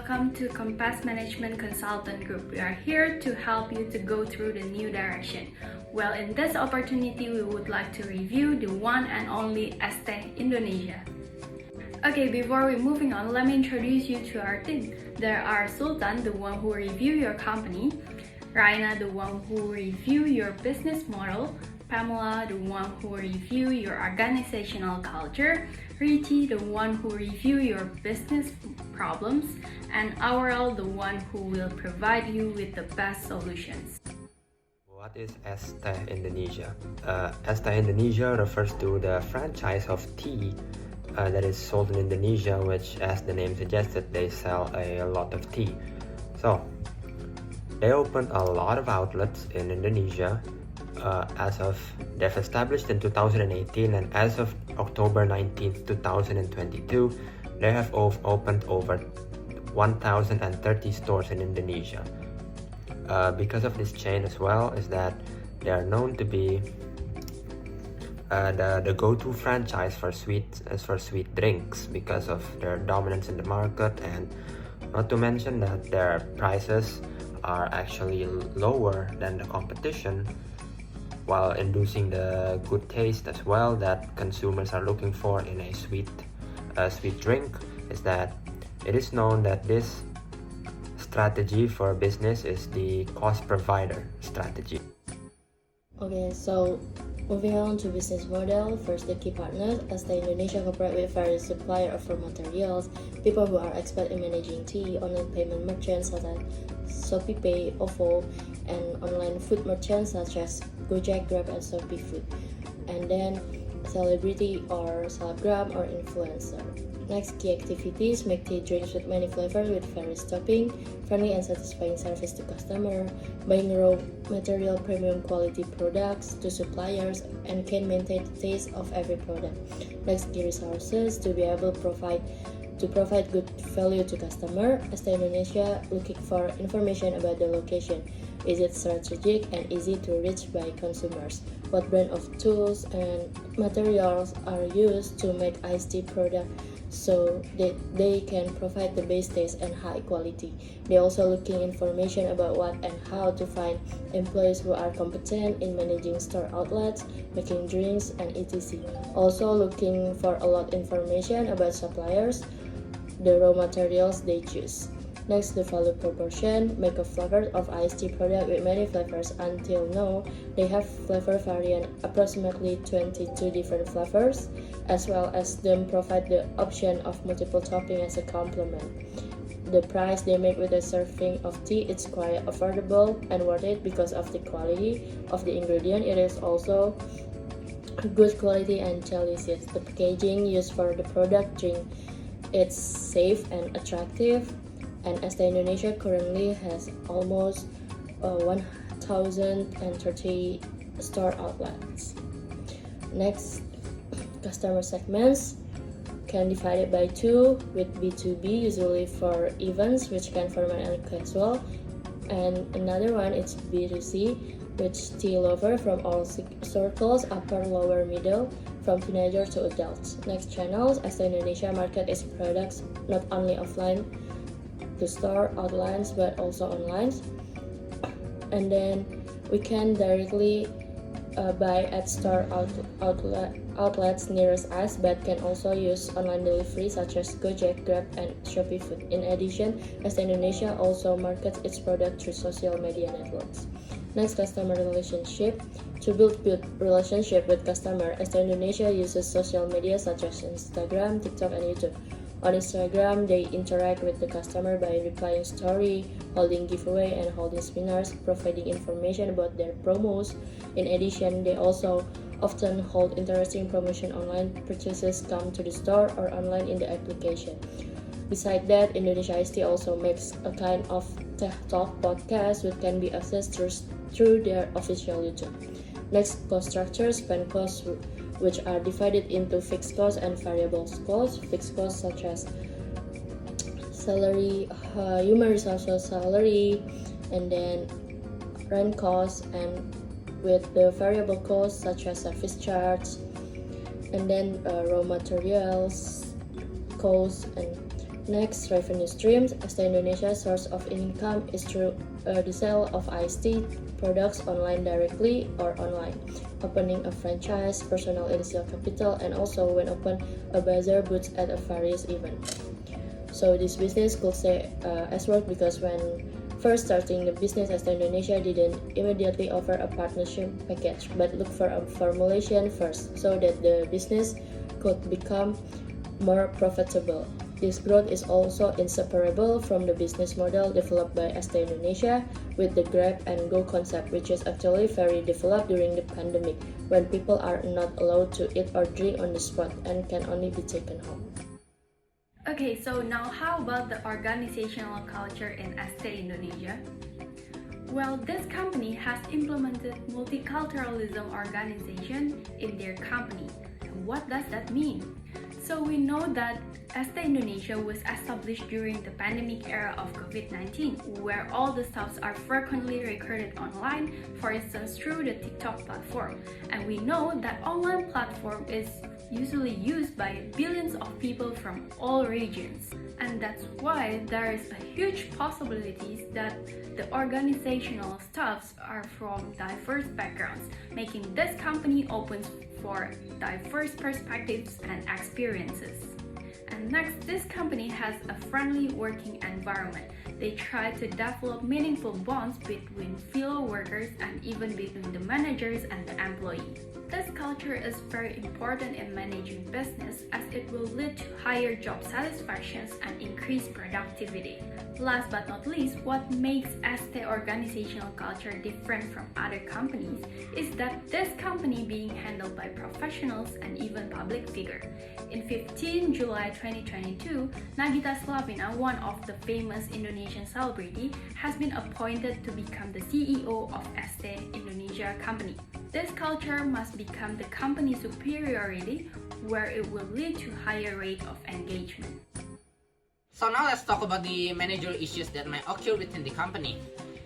welcome to Compass Management Consultant Group. We are here to help you to go through the new direction. Well, in this opportunity, we would like to review the one and only Es Teh Indonesia. Okay, before we moving on, let me introduce you to our team. There are Sultan, the one who review your company, Raina, the one who review your business model, Pamela, the one who review your organizational culture, Riti, the one who review your business problems, and Aurel, the one who will provide you with the best solutions. What is Es Teh Indonesia? Es Teh Indonesia refers to the franchise of tea that is sold in Indonesia, which, as the name suggested, they sell a lot of tea. So, they opened a lot of outlets in Indonesia. They've established in 2018, and as of October 19th, 2022, they have opened over 1,030 stores in Indonesia. Because of this chain as well, is that they are known to be the go-to franchise for sweet drinks because of their dominance in the market, and not to mention that their prices are actually lower than the competition, while inducing the good taste as well that consumers are looking for in a sweet drink. Is that it is known that this strategy for business is the cost provider strategy. Okay, so moving on to business model. First, the key partners. Es Teh Indonesia cooperate with various suppliers of raw materials, people who are expert in managing tea, online payment merchants such as Shopee Pay, OVO, and online food merchants such as Gojek, Grab, and Shopee Food. And then celebrity or celebgram or influencer. Next, key activities: make tea drinks with many flavors with various topping, friendly and satisfying service to customer, buying raw material premium quality products to suppliers, and can maintain the taste of every product. Next, key resources to be able to provide good value to customer. Es Teh Indonesia looking for information about the location. Is it strategic and easy to reach by consumers? What brand of tools and materials are used to make iced tea product so that they can provide the best taste and high quality? They also looking information about what and how to find employees who are competent in managing store outlets, making drinks, and etc. Also looking for a lot information about suppliers, the raw materials they choose. Next, the value proportion. Make a flavor of iced tea product with many flavors. Until now, they have flavor variant approximately 22 different flavors, as well as them provide the option of multiple topping as a complement. The price they make with a serving of tea is quite affordable and worth it because of the quality of the ingredient. It is also good quality and delicious. The packaging used for the product drink, it's safe and attractive. And Es Teh Indonesia currently has almost 1,030 store outlets. Next, customer segments can divide it by two, with B2B usually for events which can formal and casual, and another one is B2C, which tea lover from all circles, upper, lower, middle, from teenagers to adults. Next, channels. Es Teh Indonesia market its products not only offline to store outlets but also online, and then we can directly buy at store outlets nearest us, but can also use online delivery such as Gojek, Grab, and Shopee Food. In addition, Es Teh Indonesia also markets its product through social media networks. Next, customer relationship. To build good relationship with customer, Es Teh Indonesia uses social media such as Instagram, TikTok, and YouTube. On Instagram, they interact with the customer by replying story, holding giveaway, and holding seminars, providing information about their promos. In addition, they also often hold interesting promotion online. Purchases come to the store or online in the application. Besides that, Indonesia Iced Tea also makes a kind of Teh Talk podcast which can be accessed through their official YouTube. Next, cost structure. Spend costs which are divided into fixed costs and variable costs. Fixed costs such as salary, human resources salary, and then rent costs, and with the variable costs such as service charge, and then raw materials costs, and Next, revenue streams. Es Teh Indonesia's source of income is through the sale of iced tea products online directly or online, opening a franchise, personal initial capital, and also when open a bazaar booth at a various event. So this business could say as work because when first starting the business, Es Teh Indonesia didn't immediately offer a partnership package, but looked for a formulation first so that the business could become more profitable. This growth is also inseparable from the business model developed by Es Teh Indonesia with the grab and go concept, which is actually very developed during the pandemic when people are not allowed to eat or drink on the spot and can only be taken home. Okay, so now how about the organizational culture in Es Teh Indonesia? Well, this company has implemented multiculturalism organization in their company. And what does that mean? So we know that Es Teh Indonesia was established during the pandemic era of COVID-19, where all the staffs are frequently recruited online, for instance through the TikTok platform. And we know that online platform is usually used by billions of people from all regions. And that's why there is a huge possibilities that the organizational staffs are from diverse backgrounds, making this company open for diverse perspectives and experiences. And next, this company has a friendly working environment. They try to develop meaningful bonds between fellow workers and even between the managers and the employee. This culture is very important in managing business as it will lead to higher job satisfactions and increased productivity. Last but not least, what makes Es Teh organizational culture different from other companies is that this company being handled by professionals and even public figure. In 15 July 2022, Nagita Slavina, one of the famous Indonesian celebrity, has been appointed to become the CEO of Es Teh Indonesia company. This culture must become the company's superiority, where it will lead to higher rate of engagement. So now let's talk about the managerial issues that might occur within the company.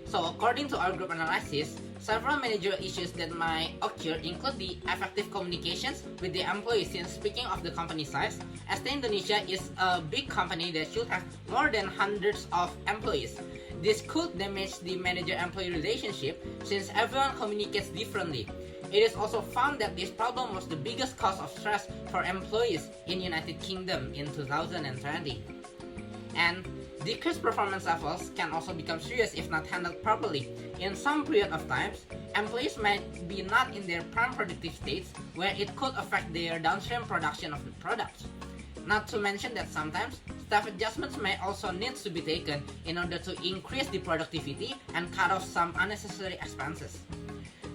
So according to our group analysis, several managerial issues that might occur include the effective communications with the employees. Since speaking of the company size, Es Teh Indonesia is a big company that should have more than hundreds of employees. This could damage the manager-employee relationship since everyone communicates differently. It is also found that this problem was the biggest cause of stress for employees in United Kingdom in 2020. And decreased performance levels can also become serious if not handled properly. In some period of times, employees might be not in their prime productive states where it could affect their downstream production of the products. Not to mention that sometimes staff adjustments may also need to be taken in order to increase the productivity and cut off some unnecessary expenses.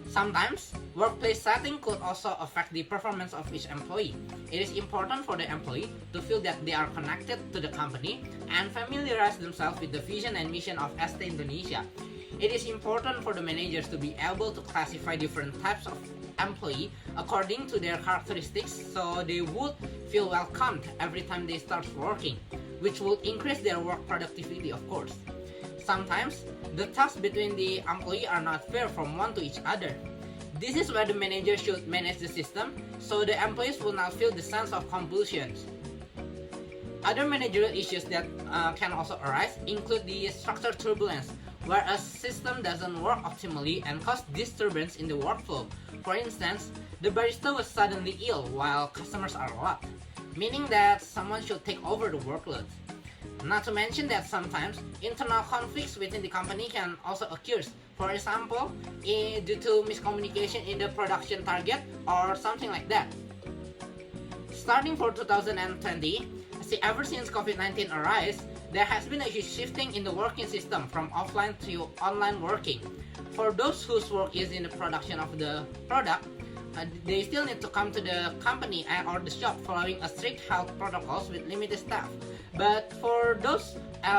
Sometimes, workplace setting could also affect the performance of each employee. It is important for the employee to feel that they are connected to the company and familiarize themselves with the vision and mission of Es Teh Indonesia. It is important for the managers to be able to classify different types of employee according to their characteristics so they would feel welcomed every time they start working, which will increase their work productivity, of course. Sometimes, the tasks between the employee are not fair from one to each other. This is where the manager should manage the system so the employees will not feel the sense of compulsion. Other managerial issues that can also arise include the structure turbulence, where a system doesn't work optimally and cause disturbance in the workflow. For instance, the barista was suddenly ill while customers are a lot, meaning that someone should take over the workload. Not to mention that sometimes internal conflicts within the company can also occur. For example, due to miscommunication in the production target or something like that. Starting for 2020, ever since COVID-19 arose, there has been a huge shifting in the working system from offline to online working. For those whose work is in the production of the product, they still need to come to the company or the shop following a strict health protocols with limited staff. But for those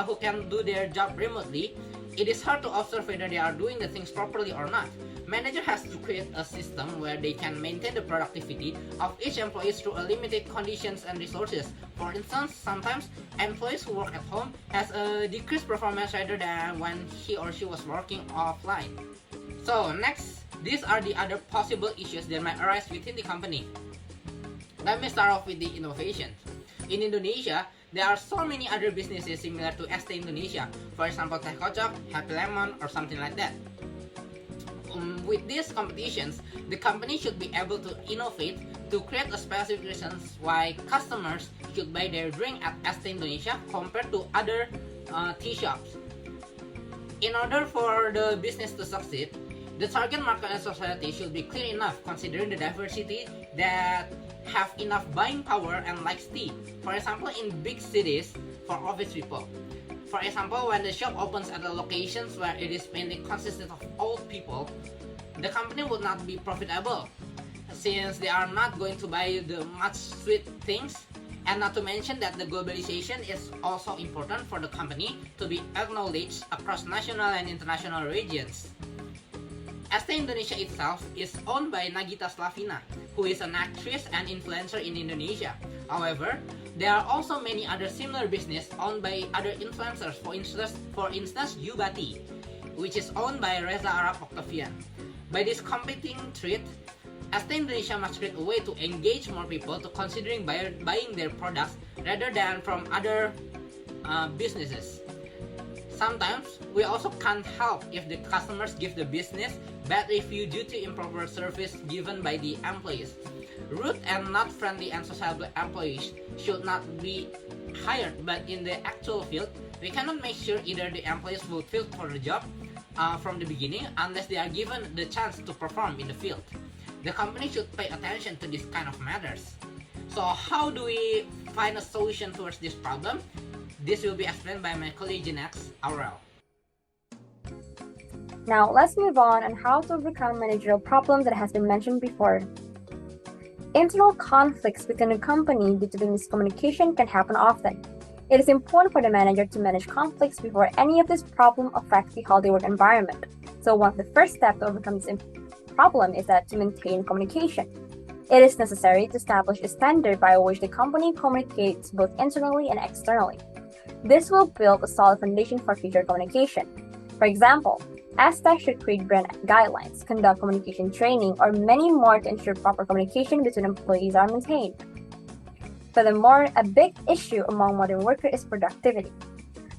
who can do their job remotely, it is hard to observe whether they are doing the things properly or not. Manager has to create a system where they can maintain the productivity of each employee through a limited conditions and resources. For instance, sometimes employees who work at home has a decreased performance rather than when he or she was working offline. So next, these are the other possible issues that might arise within the company. Let me start off with the innovation. In Indonesia, There are so many other businesses similar to Es Teh Indonesia, for example Teh Kocok, Happy Lemon, or something like that. With these competitions, the company should be able to innovate to create a specific reasons why customers should buy their drink at Es Teh Indonesia compared to other tea shops. In order for the business to succeed, the target market and society should be clear enough considering the diversity that have enough buying power and likes tea. For example, in big cities for office people. For example, when the shop opens at the locations where it is mainly consisted of old people, the company would not be profitable since they are not going to buy the much sweet things, and not to mention that the globalization is also important for the company to be acknowledged across national and international regions. Es Teh Indonesia itself is owned by Nagita Slavina, who is an actress and influencer in Indonesia. However, there are also many other similar businesses owned by other influencers, for instance Yubati, which is owned by Reza Arab Octavian. By this competing threat, Es Teh Indonesia must create a way to engage more people to considering buying their products rather than from other businesses. Sometimes, we also can't help if the customers give the business bad review due to improper service given by the employees. Rude and not friendly and sociable employees should not be hired, but in the actual field, we cannot make sure either the employees will fit for the job from the beginning unless they are given the chance to perform in the field. The company should pay attention to this kind of matters. So how do we find a solution towards this problem? This will be explained by my colleague Jinex Aurel. Now, let's move on how to overcome managerial problems that has been mentioned before. Internal conflicts within a company due to the miscommunication can happen often. It is important for the manager to manage conflicts before any of this problem affects the healthy work environment. So one of the first steps to overcome this problem is that to maintain communication. It is necessary to establish a standard by which the company communicates both internally and externally. This will build a solid foundation for future communication. For example, Es Teh should create brand guidelines, conduct communication training, or many more to ensure proper communication between employees are maintained. Furthermore, a big issue among modern workers is productivity.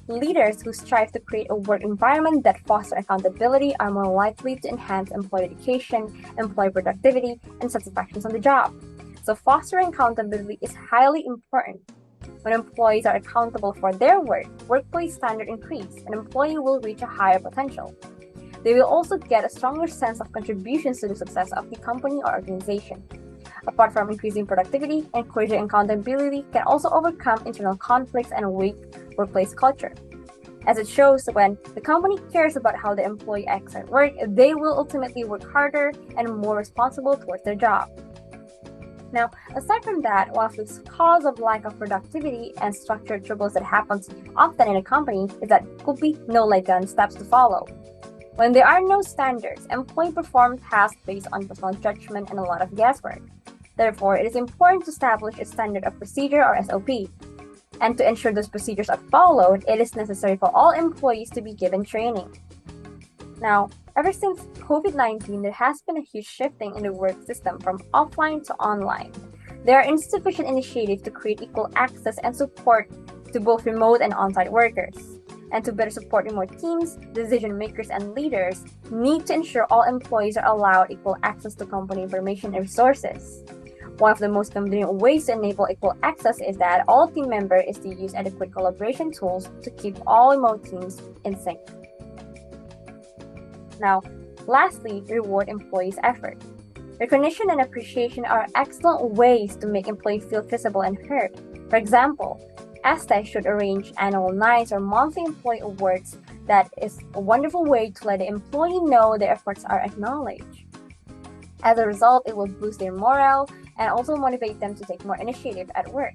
Leaders who strive to create a work environment that fosters accountability are more likely to enhance employee education, employee productivity, and satisfaction on the job. So fostering accountability is highly important. When employees are accountable for their work, workplace standards increase, and employee will reach a higher potential. They will also get a stronger sense of contributions to the success of the company or organization. Apart from increasing productivity, encouraging accountability can also overcome internal conflicts and weak workplace culture. As it shows, when the company cares about how the employee acts at work, they will ultimately work harder and more responsible towards their job. Now, aside from that, one of the cause of lack of productivity and structured troubles that happens often in a company is that could be no laid-down steps to follow. When there are no standards, employee perform tasks based on personal judgment and a lot of guesswork. Therefore, it is important to establish a standard of procedure or SOP. And to ensure those procedures are followed, it is necessary for all employees to be given training. Now, ever since COVID-19, there has been a huge shifting in the work system from offline to online. There are insufficient initiatives to create equal access and support to both remote and on-site workers. And to better support remote teams, decision makers, and leaders need to ensure all employees are allowed equal access to company information and resources. One of the most convenient ways to enable equal access is that all team members is to use adequate collaboration tools to keep all remote teams in sync. Now, lastly, reward employees' effort. Recognition and appreciation are excellent ways to make employees feel visible and heard. For example, Es Teh should arrange annual nights or monthly employee awards. That is a wonderful way to let the employee know their efforts are acknowledged. As a result, it will boost their morale and also motivate them to take more initiative at work.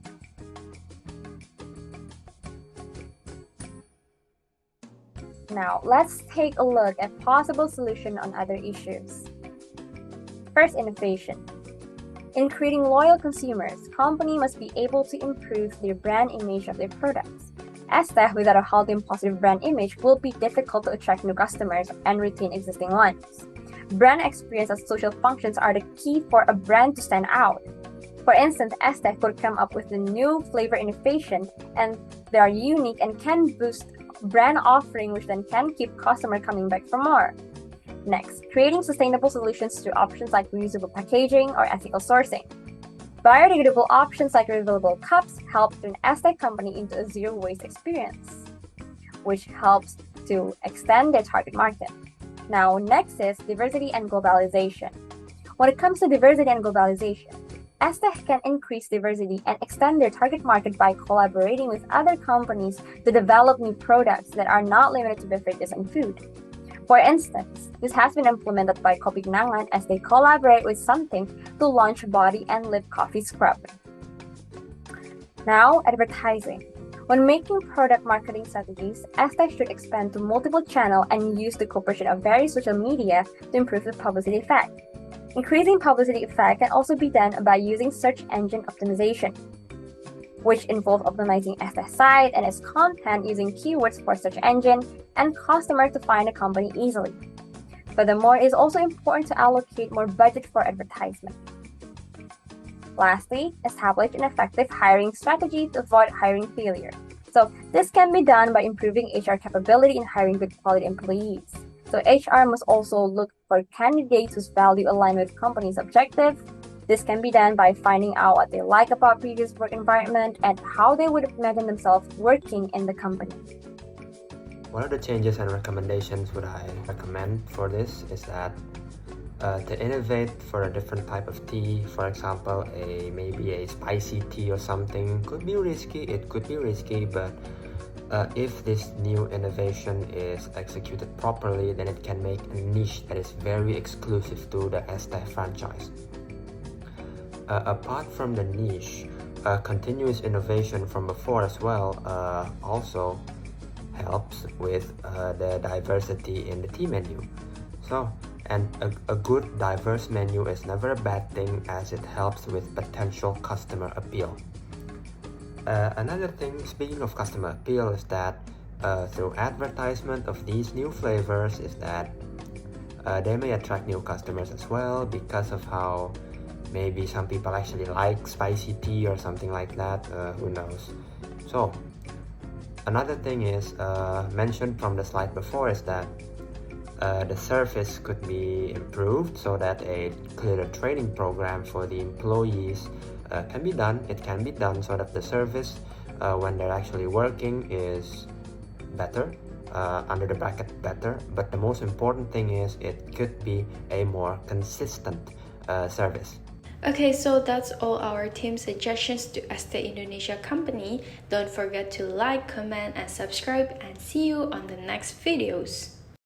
Now, let's take a look at possible solutions on other issues. First, innovation. In creating loyal consumers, company must be able to improve their brand image of their products. Es Teh, without a healthy and positive brand image, will be difficult to attract new customers and retain existing ones. Brand experience and social functions are the key for a brand to stand out. For instance, Es Teh could come up with a new flavor innovation, and they are unique and can boost brand offering, which then can keep customer coming back for more. Next, creating sustainable solutions through options like reusable packaging or ethical sourcing. Biodegradable options like refillable cups help turn Es Teh company into a zero waste experience, which helps to extend their target market. Now, next is diversity and globalization. When it comes to diversity and globalization, Es Teh can increase diversity and extend their target market by collaborating with other companies to develop new products that are not limited to beverages and food. For instance, this has been implemented by Kopi Kenangan as they collaborate with Something to launch body and lip coffee scrub. Now, advertising. When making product marketing strategies, Es Teh should expand to multiple channels and use the cooperation of various social media to improve the publicity effect. Increasing publicity effect can also be done by using search engine optimization, which involves optimizing Es Teh's site and its content using keywords for search engine and customer to find a company easily. Furthermore, it is also important to allocate more budget for advertisement. Lastly, establish an effective hiring strategy to avoid hiring failure. So this can be done by improving HR capability in hiring good quality employees. So HR must also look for candidates whose value align with company's objective. This can be done by finding out what they like about previous work environment and how they would imagine themselves working in the company. One of the changes and recommendations would I recommend for this is that to innovate for a different type of tea, for example, maybe a spicy tea or something, could be risky. It could be risky, but if this new innovation is executed properly, then it can make a niche that is very exclusive to the Es Teh franchise. Apart from the niche, continuous innovation from before as well also helps with the diversity in the tea menu. So, and a good diverse menu is never a bad thing, as it helps with potential customer appeal. Another thing, speaking of customer appeal, is that through advertisement of these new flavors is that they may attract new customers as well, because of how maybe some people actually like spicy tea or something like that, who knows. So another thing is mentioned from the slide before is that the service could be improved so that a clearer training program for the employees can be done. It can be done so that the service when they're actually working is better, under the bracket better, but the most important thing is it could be a more consistent service. Okay, so that's all our team suggestions to Es Teh Indonesia company. Don't forget to like, comment, and subscribe, and see you on the next videos.